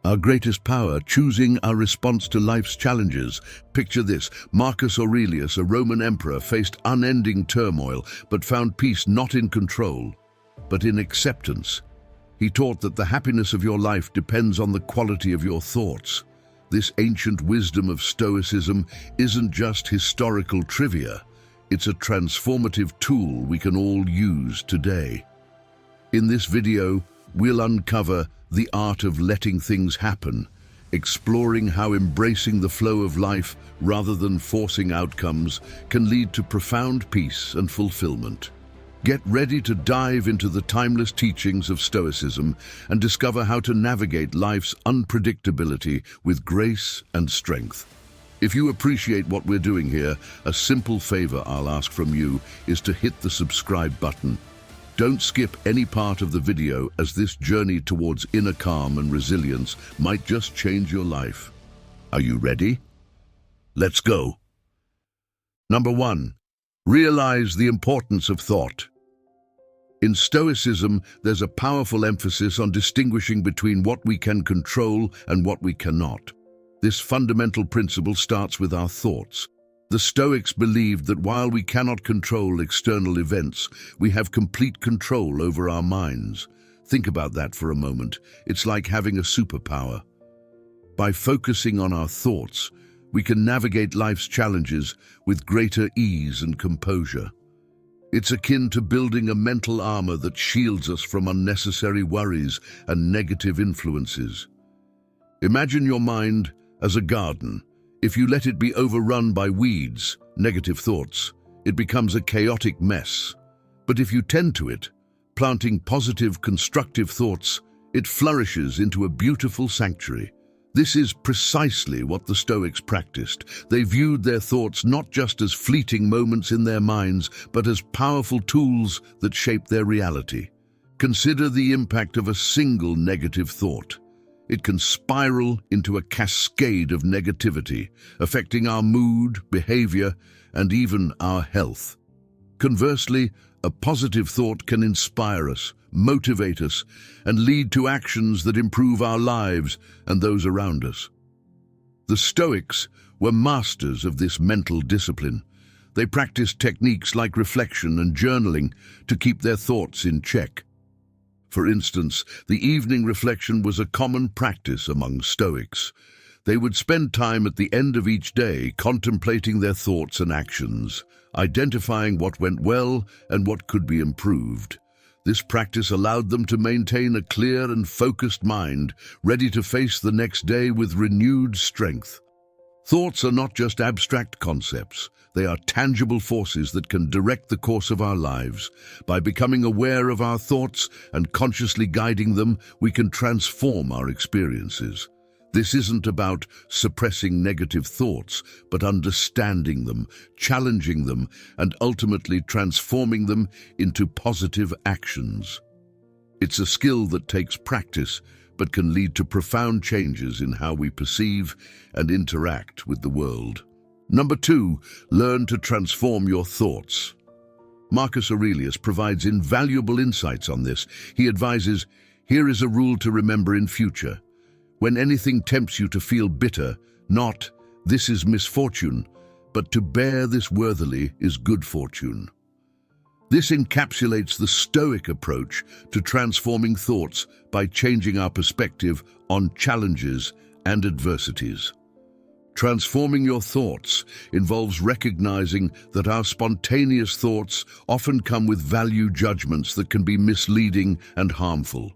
Our greatest power, choosing our response to life's challenges. Picture this: Marcus Aurelius, a Roman emperor, faced unending turmoil, but found peace not in control, but in acceptance. He taught that the happiness of your life depends on the quality of your thoughts. This ancient wisdom of Stoicism isn't just historical trivia, it's a transformative tool we can all use today. In this video, we'll uncover the art of letting things happen, exploring how embracing the flow of life rather than forcing outcomes can lead to profound peace and fulfillment. Get ready to dive into the timeless teachings of Stoicism and discover how to navigate life's unpredictability with grace and strength. If you appreciate what we're doing here, a simple favor I'll ask from you is to hit the subscribe button. Don't skip any part of the video, as this journey towards inner calm and resilience might just change your life. Are you ready? Let's go. Number 1. Realize the importance of thought. In Stoicism, there's a powerful emphasis on distinguishing between what we can control and what we cannot. This fundamental principle starts with our thoughts. The Stoics believed that while we cannot control external events, we have complete control over our minds. Think about that for a moment. It's like having a superpower. By focusing on our thoughts, we can navigate life's challenges with greater ease and composure. It's akin to building a mental armor that shields us from unnecessary worries and negative influences. Imagine your mind as a garden. If you let it be overrun by weeds, negative thoughts, it becomes a chaotic mess. But if you tend to it, planting positive, constructive thoughts, it flourishes into a beautiful sanctuary. This is precisely what the Stoics practiced. They viewed their thoughts not just as fleeting moments in their minds, but as powerful tools that shape their reality. Consider the impact of a single negative thought. It can spiral into a cascade of negativity, affecting our mood, behavior, and even our health. Conversely, a positive thought can inspire us, motivate us, and lead to actions that improve our lives and those around us. The Stoics were masters of this mental discipline. They practiced techniques like reflection and journaling to keep their thoughts in check. For instance, the evening reflection was a common practice among Stoics. They would spend time at the end of each day contemplating their thoughts and actions, identifying what went well and what could be improved. This practice allowed them to maintain a clear and focused mind, ready to face the next day with renewed strength. Thoughts are not just abstract concepts. They are tangible forces that can direct the course of our lives. By becoming aware of our thoughts and consciously guiding them, we can transform our experiences. This isn't about suppressing negative thoughts, but understanding them, challenging them, and ultimately transforming them into positive actions. It's a skill that takes practice, but can lead to profound changes in how we perceive and interact with the world. Number 2, learn to transform your thoughts. Marcus Aurelius provides invaluable insights on this. He advises, here is a rule to remember in future. When anything tempts you to feel bitter, not, this is misfortune, but to bear this worthily is good fortune. This encapsulates the Stoic approach to transforming thoughts by changing our perspective on challenges and adversities. Transforming your thoughts involves recognizing that our spontaneous thoughts often come with value judgments that can be misleading and harmful.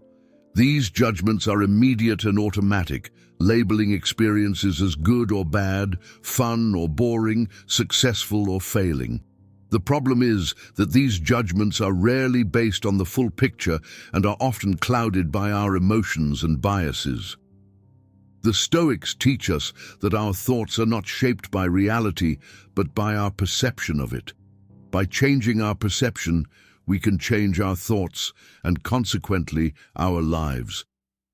These judgments are immediate and automatic, labeling experiences as good or bad, fun or boring, successful or failing. The problem is that these judgments are rarely based on the full picture and are often clouded by our emotions and biases. The Stoics teach us that our thoughts are not shaped by reality, but by our perception of it. By changing our perception, we can change our thoughts and consequently our lives.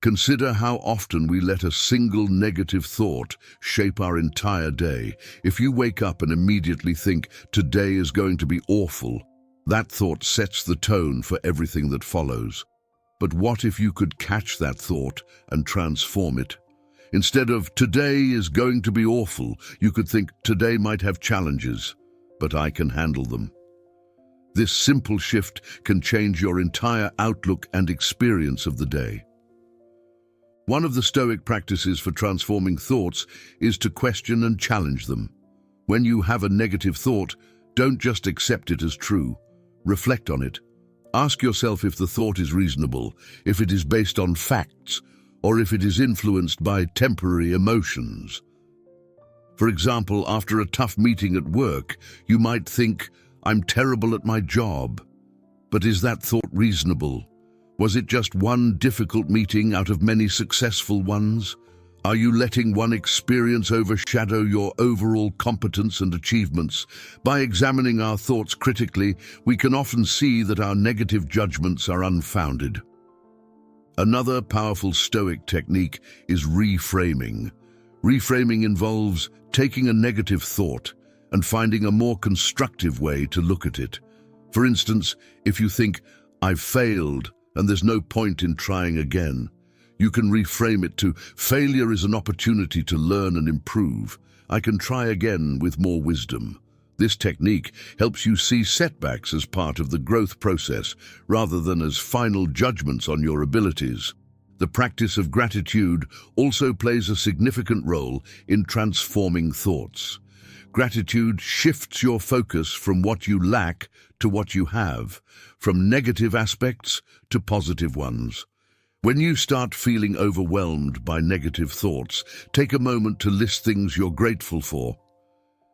Consider how often we let a single negative thought shape our entire day. If you wake up and immediately think, today is going to be awful, that thought sets the tone for everything that follows. But what if you could catch that thought and transform it Instead of "today is going to be awful," you could think "today might have challenges, but I can handle them." This simple shift can change your entire outlook and experience of the day. One of the Stoic practices for transforming thoughts is to question and challenge them. When you have a negative thought, don't just accept it as true. Reflect on it. Ask yourself if the thought is reasonable, if it is based on facts, or if it is influenced by temporary emotions. For example, after a tough meeting at work, you might think, "I'm terrible at my job." But is that thought reasonable? Was it just one difficult meeting out of many successful ones? Are you letting one experience overshadow your overall competence and achievements? By examining our thoughts critically, we can often see that our negative judgments are unfounded. Another powerful Stoic technique is reframing. Reframing involves taking a negative thought and finding a more constructive way to look at it. For instance, if you think, "I've failed and there's no point in trying again," you can reframe it to, "Failure is an opportunity to learn and improve. I can try again with more wisdom." This technique helps you see setbacks as part of the growth process rather than as final judgments on your abilities. The practice of gratitude also plays a significant role in transforming thoughts. Gratitude shifts your focus from what you lack to what you have, from negative aspects to positive ones. When you start feeling overwhelmed by negative thoughts, take a moment to list things you're grateful for.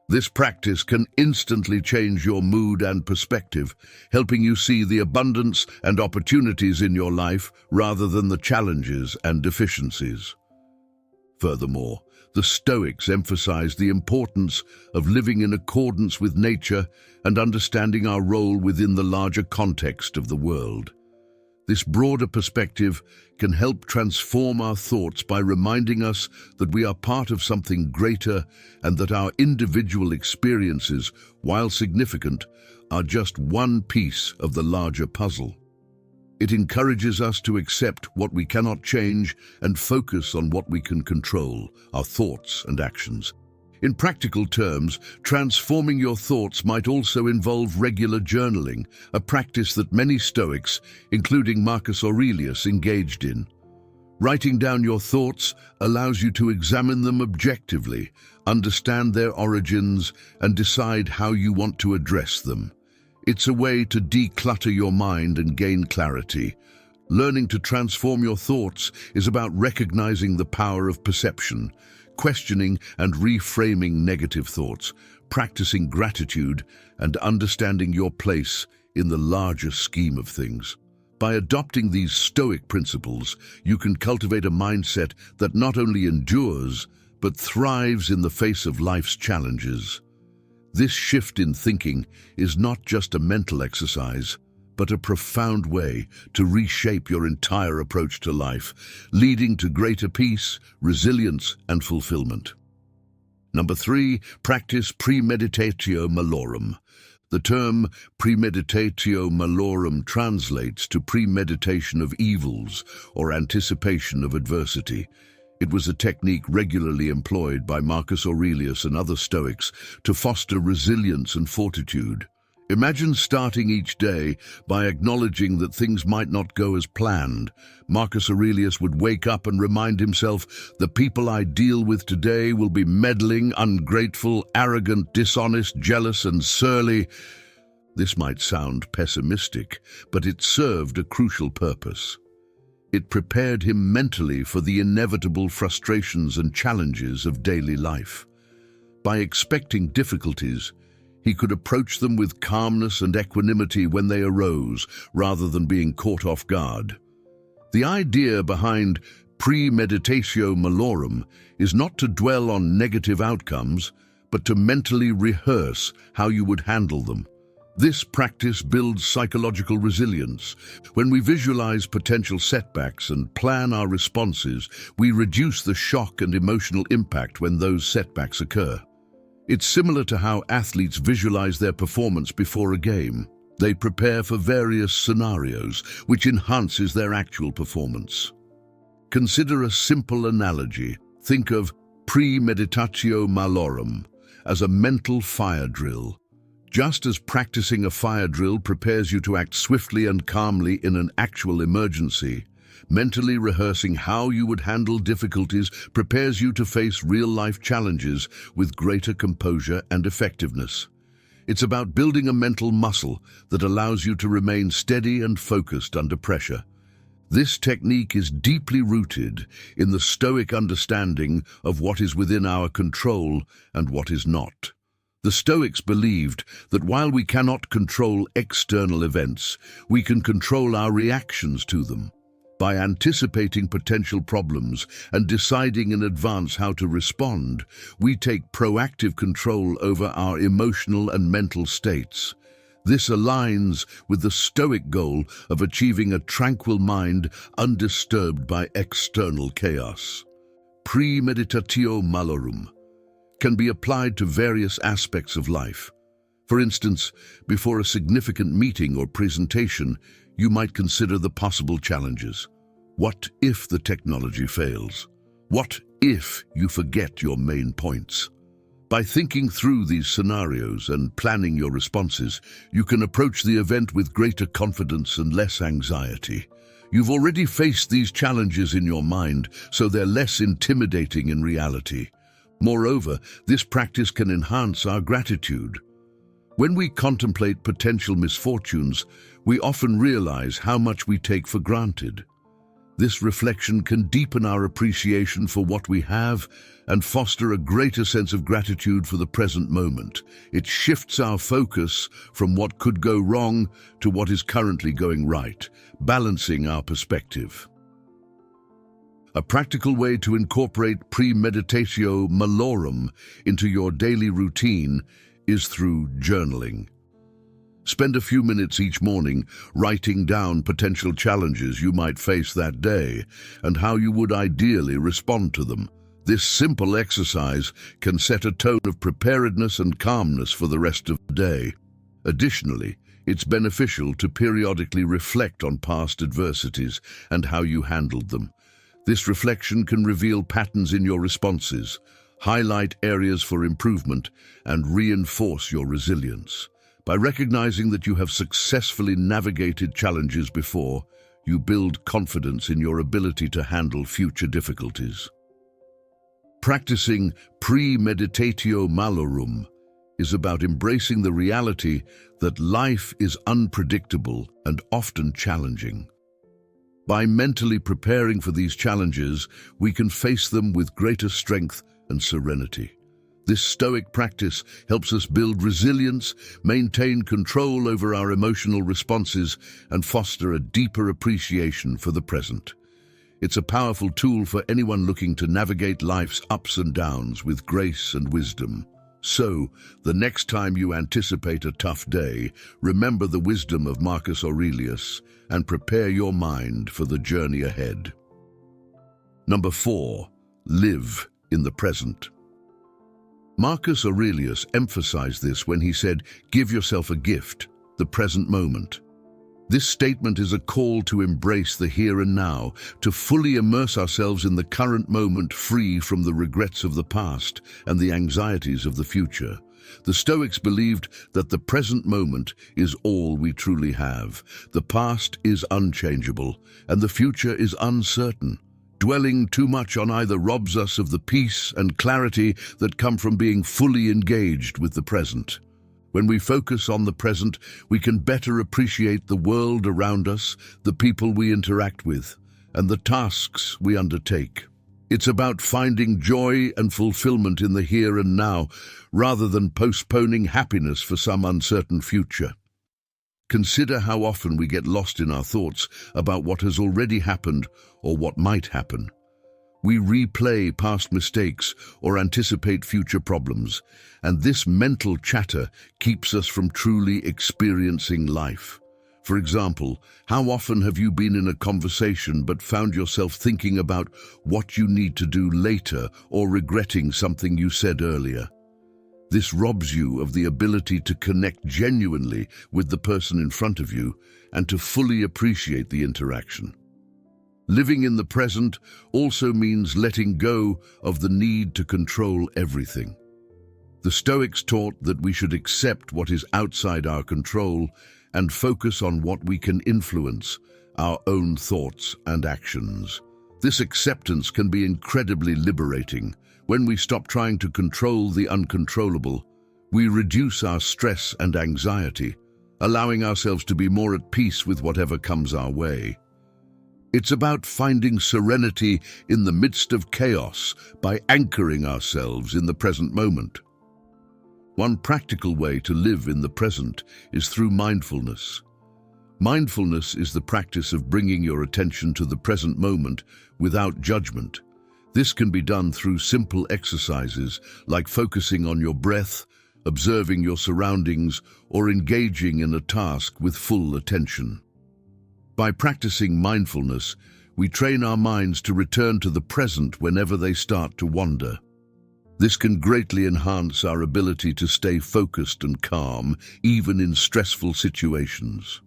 This practice can instantly change your mood and perspective, helping you see the abundance and opportunities in your life rather than the challenges and deficiencies. Furthermore, the Stoics emphasize the importance of living in accordance with nature and understanding our role within the larger context of the world. This broader perspective can help transform our thoughts by reminding us that we are part of something greater and that our individual experiences, while significant, are just one piece of the larger puzzle. It encourages us to accept what we cannot change and focus on what we can control, our thoughts and actions. In practical terms, transforming your thoughts might also involve regular journaling, a practice that many Stoics, including Marcus Aurelius, engaged in. Writing down your thoughts allows you to examine them objectively, understand their origins, and decide how you want to address them. It's a way to declutter your mind and gain clarity. Learning to transform your thoughts is about recognizing the power of perception, questioning and reframing negative thoughts, practicing gratitude, and understanding your place in the larger scheme of things. By adopting these Stoic principles, you can cultivate a mindset that not only endures, but thrives in the face of life's challenges. This shift in thinking is not just a mental exercise, but a profound way to reshape your entire approach to life, leading to greater peace, resilience, and fulfillment. Number 3, practice Premeditatio Malorum. The term Premeditatio Malorum translates to premeditation of evils or anticipation of adversity. It was a technique regularly employed by Marcus Aurelius and other Stoics to foster resilience and fortitude. Imagine starting each day by acknowledging that things might not go as planned. Marcus Aurelius would wake up and remind himself, "The people I deal with today will be meddling, ungrateful, arrogant, dishonest, jealous, and surly." This might sound pessimistic, but it served a crucial purpose. It prepared him mentally for the inevitable frustrations and challenges of daily life. By expecting difficulties, he could approach them with calmness and equanimity when they arose, rather than being caught off guard. The idea behind Premeditatio Malorum is not to dwell on negative outcomes, but to mentally rehearse how you would handle them. This practice builds psychological resilience. When we visualize potential setbacks and plan our responses, we reduce the shock and emotional impact when those setbacks occur. It's similar to how athletes visualize their performance before a game. They prepare for various scenarios, which enhances their actual performance. Consider a simple analogy. Think of Premeditatio Malorum as a mental fire drill. Just as practicing a fire drill prepares you to act swiftly and calmly in an actual emergency, mentally rehearsing how you would handle difficulties prepares you to face real-life challenges with greater composure and effectiveness. It's about building a mental muscle that allows you to remain steady and focused under pressure. This technique is deeply rooted in the Stoic understanding of what is within our control and what is not. The Stoics believed that while we cannot control external events, we can control our reactions to them. By anticipating potential problems and deciding in advance how to respond, we take proactive control over our emotional and mental states. This aligns with the Stoic goal of achieving a tranquil mind undisturbed by external chaos. Premeditatio Malorum can be applied to various aspects of life. For instance, before a significant meeting or presentation, you might consider the possible challenges. What if the technology fails? What if you forget your main points? By thinking through these scenarios and planning your responses, you can approach the event with greater confidence and less anxiety. You've already faced these challenges in your mind, so they're less intimidating in reality. Moreover, this practice can enhance our gratitude. When we contemplate potential misfortunes, we often realize how much we take for granted. This reflection can deepen our appreciation for what we have and foster a greater sense of gratitude for the present moment. It shifts our focus from what could go wrong to what is currently going right, balancing our perspective. A practical way to incorporate Premeditatio Malorum into your daily routine is through journaling. Spend a few minutes each morning writing down potential challenges you might face that day and how you would ideally respond to them. This simple exercise can set a tone of preparedness and calmness for the rest of the day. Additionally, it's beneficial to periodically reflect on past adversities and how you handled them. This reflection can reveal patterns in your responses, highlight areas for improvement, and reinforce your resilience. By recognizing that you have successfully navigated challenges before, you build confidence in your ability to handle future difficulties. Practicing Premeditatio Malorum is about embracing the reality that life is unpredictable and often challenging. By mentally preparing for these challenges, we can face them with greater strength and serenity. This Stoic practice helps us build resilience, maintain control over our emotional responses, and foster a deeper appreciation for the present. It's a powerful tool for anyone looking to navigate life's ups and downs with grace and wisdom. So, the next time you anticipate a tough day, remember the wisdom of Marcus Aurelius and prepare your mind for the journey ahead. Number 4. Live in the present. Marcus Aurelius emphasized this when he said, "Give yourself a gift, the present moment." This statement is a call to embrace the here and now, to fully immerse ourselves in the current moment, free from the regrets of the past and the anxieties of the future. The Stoics believed that the present moment is all we truly have. The past is unchangeable, and the future is uncertain. Dwelling too much on either robs us of the peace and clarity that come from being fully engaged with the present. When we focus on the present, we can better appreciate the world around us, the people we interact with, and the tasks we undertake. It's about finding joy and fulfillment in the here and now, rather than postponing happiness for some uncertain future. Consider how often we get lost in our thoughts about what has already happened or what might happen. We replay past mistakes or anticipate future problems, and this mental chatter keeps us from truly experiencing life. For example, how often have you been in a conversation but found yourself thinking about what you need to do later or regretting something you said earlier? This robs you of the ability to connect genuinely with the person in front of you and to fully appreciate the interaction. Living in the present also means letting go of the need to control everything. The Stoics taught that we should accept what is outside our control and focus on what we can influence, our own thoughts and actions. This acceptance can be incredibly liberating. When we stop trying to control the uncontrollable, we reduce our stress and anxiety, allowing ourselves to be more at peace with whatever comes our way. It's about finding serenity in the midst of chaos by anchoring ourselves in the present moment. One practical way to live in the present is through mindfulness. Mindfulness is the practice of bringing your attention to the present moment without judgment. This can be done through simple exercises like focusing on your breath, observing your surroundings, or engaging in a task with full attention. By practicing mindfulness, we train our minds to return to the present whenever they start to wander. This can greatly enhance our ability to stay focused and calm, even in stressful situations.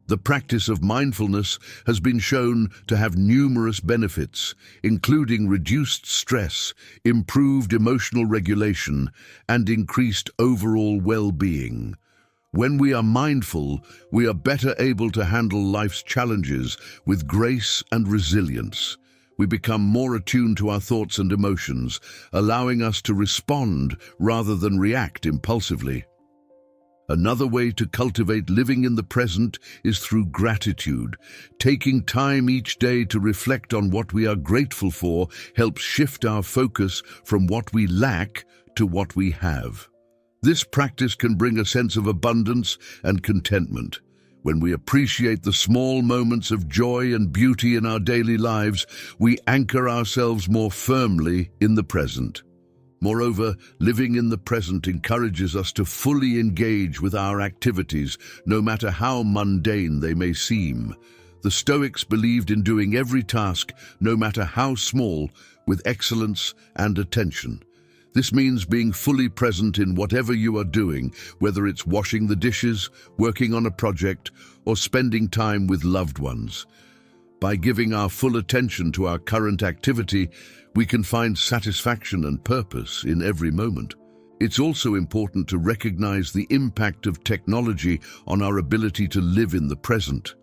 The practice of mindfulness has been shown to have numerous benefits, including reduced stress, improved emotional regulation, and increased overall well-being. When we are mindful, we are better able to handle life's challenges with grace and resilience. We become more attuned to our thoughts and emotions, allowing us to respond rather than react impulsively. Another way to cultivate living in the present is through gratitude. Taking time each day to reflect on what we are grateful for helps shift our focus from what we lack to what we have. This practice can bring a sense of abundance and contentment. When we appreciate the small moments of joy and beauty in our daily lives, we anchor ourselves more firmly in the present. Moreover, living in the present encourages us to fully engage with our activities, no matter how mundane they may seem. The Stoics believed in doing every task, no matter how small, with excellence and attention. This means being fully present in whatever you are doing, whether it's washing the dishes, working on a project, or spending time with loved ones. By giving our full attention to our current activity, we can find satisfaction and purpose in every moment. It's also important to recognize the impact of technology on our ability to live in the present.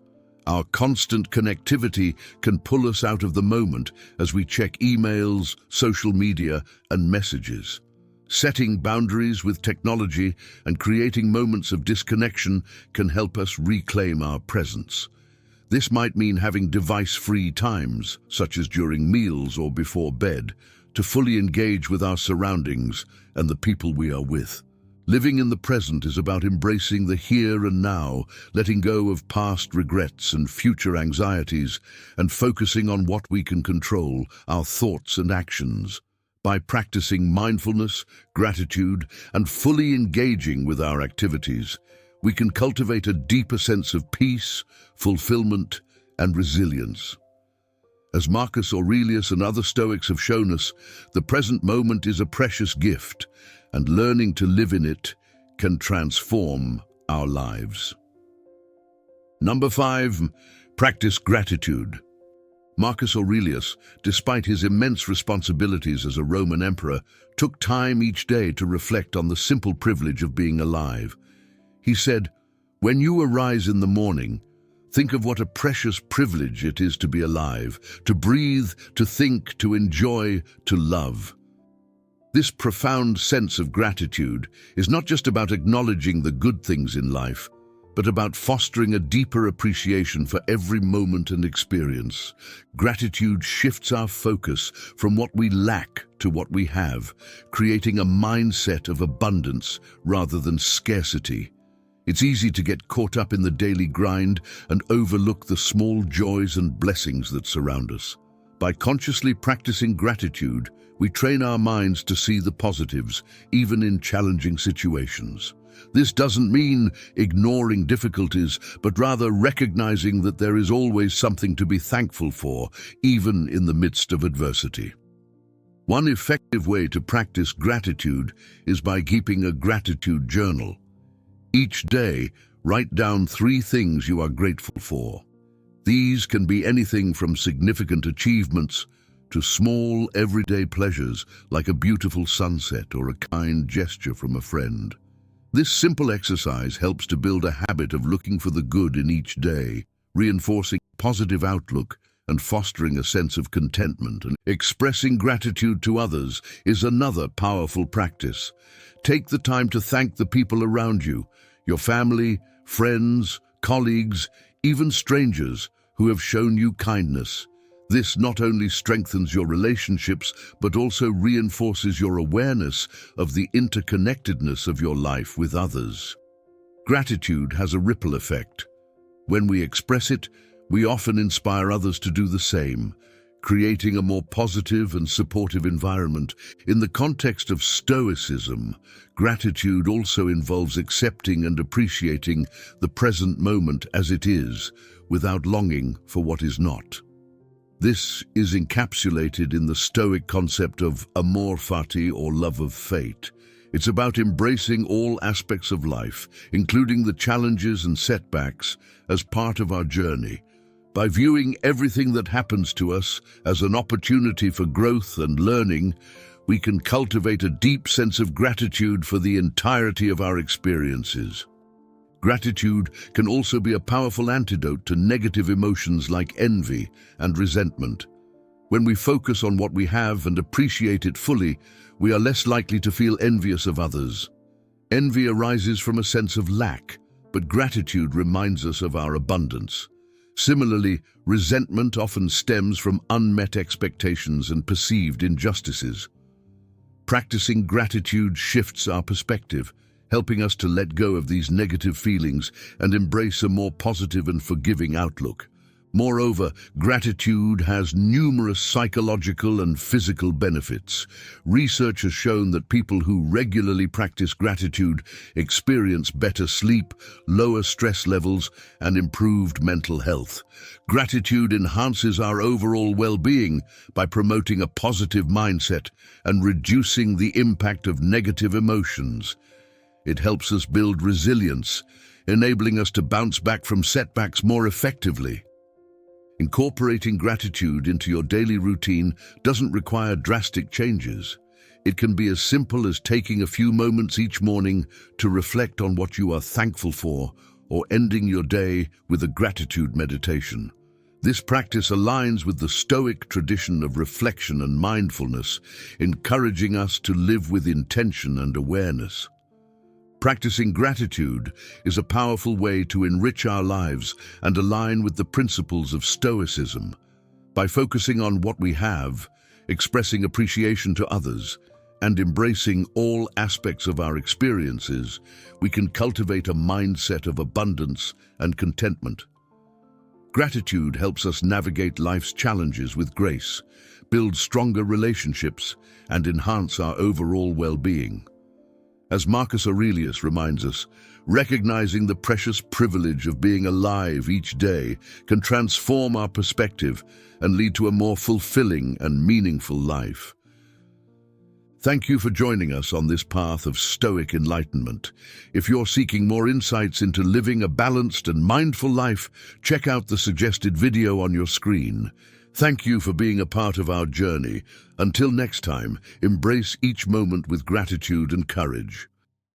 Our constant connectivity can pull us out of the moment as we check emails, social media, and messages. Setting boundaries with technology and creating moments of disconnection can help us reclaim our presence. This might mean having device-free times, such as during meals or before bed, to fully engage with our surroundings and the people we are with. Living in the present is about embracing the here and now, letting go of past regrets and future anxieties, and focusing on what we can control, our thoughts and actions. By practicing mindfulness, gratitude, and fully engaging with our activities, we can cultivate a deeper sense of peace, fulfillment, and resilience. As Marcus Aurelius and other Stoics have shown us, the present moment is a precious gift, and learning to live in it can transform our lives. Number 5, practice gratitude. Marcus Aurelius, despite his immense responsibilities as a Roman emperor, took time each day to reflect on the simple privilege of being alive. He said, "When you arise in the morning, think of what a precious privilege it is to be alive, to breathe, to think, to enjoy, to love." This profound sense of gratitude is not just about acknowledging the good things in life, but about fostering a deeper appreciation for every moment and experience. Gratitude shifts our focus from what we lack to what we have, creating a mindset of abundance rather than scarcity. It's easy to get caught up in the daily grind and overlook the small joys and blessings that surround us. By consciously practicing gratitude, we train our minds to see the positives, even in challenging situations. This doesn't mean ignoring difficulties, but rather recognizing that there is always something to be thankful for, even in the midst of adversity. One effective way to practice gratitude is by keeping a gratitude journal. Each day, write down 3 things you are grateful for. These can be anything from significant achievements to small, everyday pleasures like a beautiful sunset or a kind gesture from a friend. This simple exercise helps to build a habit of looking for the good in each day, reinforcing a positive outlook and fostering a sense of contentment. And expressing gratitude to others is another powerful practice. Take the time to thank the people around you, your family, friends, colleagues, even strangers who have shown you kindness. This not only strengthens your relationships, but also reinforces your awareness of the interconnectedness of your life with others. Gratitude has a ripple effect. When we express it, we often inspire others to do the same, creating a more positive and supportive environment. In the context of Stoicism, gratitude also involves accepting and appreciating the present moment as it is, without longing for what is not. This is encapsulated in the Stoic concept of amor fati, or love of fate. It's about embracing all aspects of life, including the challenges and setbacks, as part of our journey. By viewing everything that happens to us as an opportunity for growth and learning, we can cultivate a deep sense of gratitude for the entirety of our experiences. Gratitude can also be a powerful antidote to negative emotions like envy and resentment. When we focus on what we have and appreciate it fully, we are less likely to feel envious of others. Envy arises from a sense of lack, but gratitude reminds us of our abundance. Similarly, resentment often stems from unmet expectations and perceived injustices. Practicing gratitude shifts our perspective, helping us to let go of these negative feelings and embrace a more positive and forgiving outlook. Moreover, gratitude has numerous psychological and physical benefits. Research has shown that people who regularly practice gratitude experience better sleep, lower stress levels, and improved mental health. Gratitude enhances our overall well-being by promoting a positive mindset and reducing the impact of negative emotions. It helps us build resilience, enabling us to bounce back from setbacks more effectively. Incorporating gratitude into your daily routine doesn't require drastic changes. It can be as simple as taking a few moments each morning to reflect on what you are thankful for, or ending your day with a gratitude meditation. This practice aligns with the Stoic tradition of reflection and mindfulness, encouraging us to live with intention and awareness. Practicing gratitude is a powerful way to enrich our lives and align with the principles of Stoicism. By focusing on what we have, expressing appreciation to others, and embracing all aspects of our experiences, we can cultivate a mindset of abundance and contentment. Gratitude helps us navigate life's challenges with grace, build stronger relationships, and enhance our overall well-being. As Marcus Aurelius reminds us, recognizing the precious privilege of being alive each day can transform our perspective and lead to a more fulfilling and meaningful life. Thank you for joining us on this path of Stoic enlightenment. If you're seeking more insights into living a balanced and mindful life, check out the suggested video on your screen. Thank you for being a part of our journey. Until next time, embrace each moment with gratitude and courage.